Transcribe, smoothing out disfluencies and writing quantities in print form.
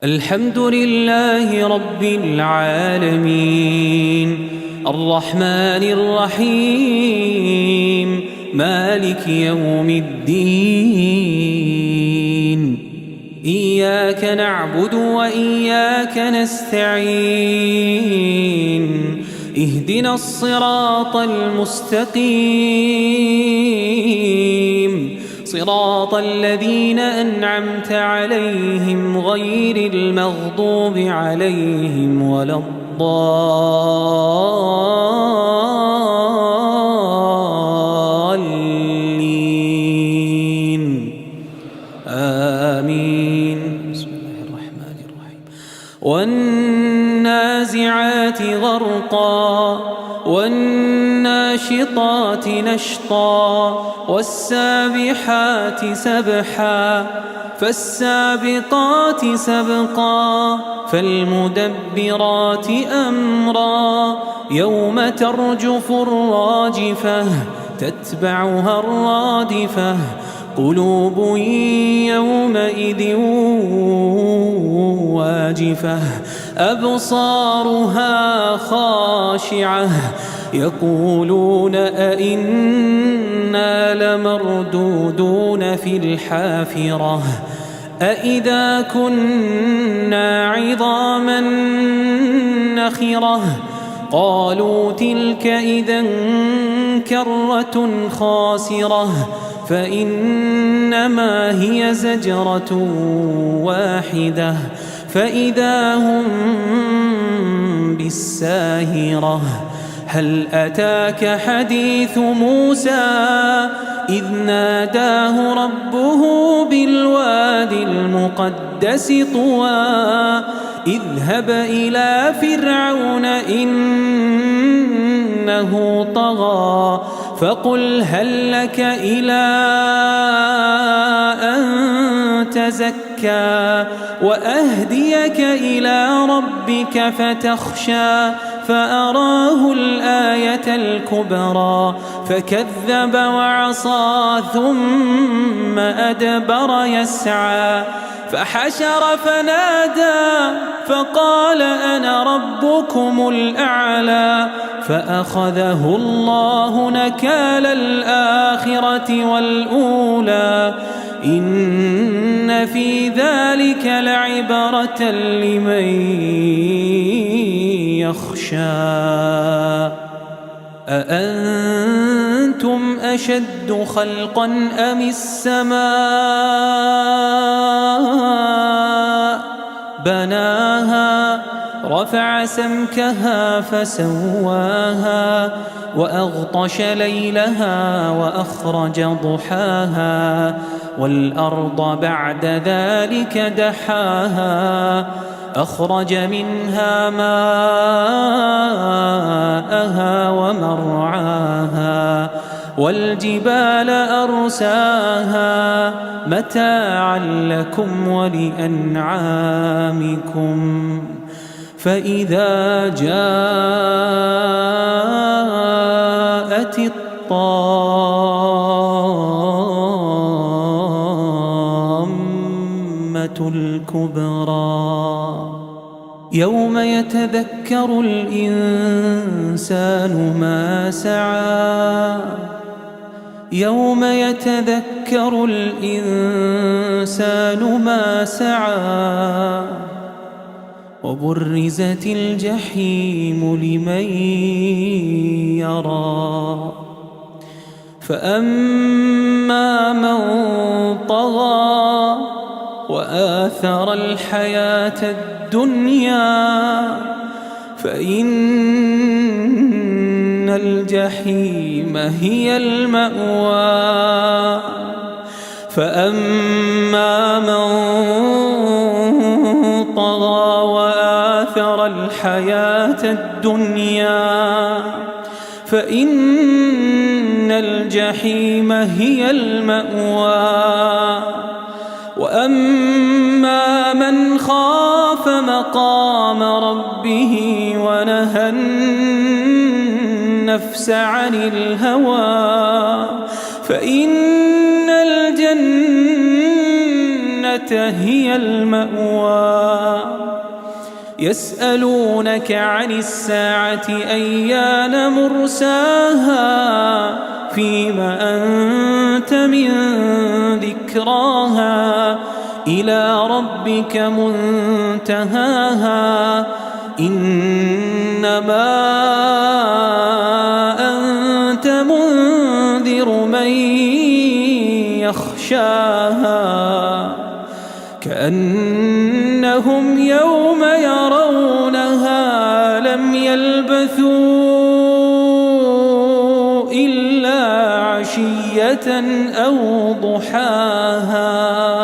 الحمد لله رب العالمين الرحمن الرحيم مالك يوم الدين إياك نعبد وإياك نستعين اهدنا الصراط المستقيم صراط الذين أنعمت عليهم غير المغضوب عليهم ولا الضالين آمين. بسم الله الرحمن الرحيم. والنازعات غرقا والناشطات نشطا والسابحات سبحا فالسابقات سبقا فالمدبرات أمرا يوم ترجف الراجفة تتبعها الرادفة قلوب يومئذ واجفة أبصارها خاشعة يقولون أئنا لمردودون في الحافرة أئذا كنا عظاما نخرة قالوا تلك إذا كرة خاسرة فإنما هي زجرة واحدة فإذا هم بالساهرة. هل أتاك حديث موسى إذ ناداه ربه بالوادي المقدس طوى اذهب إلى فرعون إنه طغى فقل هل لك إلى أن تزكى وأهديك إلى ربك فتخشى فأراه الآية الكبرى فكذب وعصى ثم أدبر يسعى فحشر فنادى فقال أنا ربكم الأعلى فأخذه الله نكال الآخرة والأولى إن في ذلك لعبرة لمن يخشى. أأنتم أشد خلقا أم السماء بناها رفع سمكها فسواها وأغطش ليلها وأخرج ضحاها والأرض بعد ذلك دحاها أخرج منها ماءها ومرعاها والجبال أرساها متاعا لكم ولأنعامكم فإذا جاءت الطامة الكبرى يوم يتذكر الإنسان ما سعى يوم يتذكر الإنسان ما سعى وبرزت الجحيم لمن يرى فأما من طغى وآثر الحياة الدنيا فإن الجحيم هي المأوى فأما من طغى وآثر الحياة الدنيا فإن الجحيم هي المأوى وأما من خاف مقام ربه ونهى النفس عن الهوى فإن الجنة هي المأوى يسألونك عن الساعة أيان مرساها فيم أنت من ذكراها إلى ربك منتهاها إنما أنت منذر من يخشاها كأنهم يوم يرونها لم يلبثوا إلا عشية أو ضحاها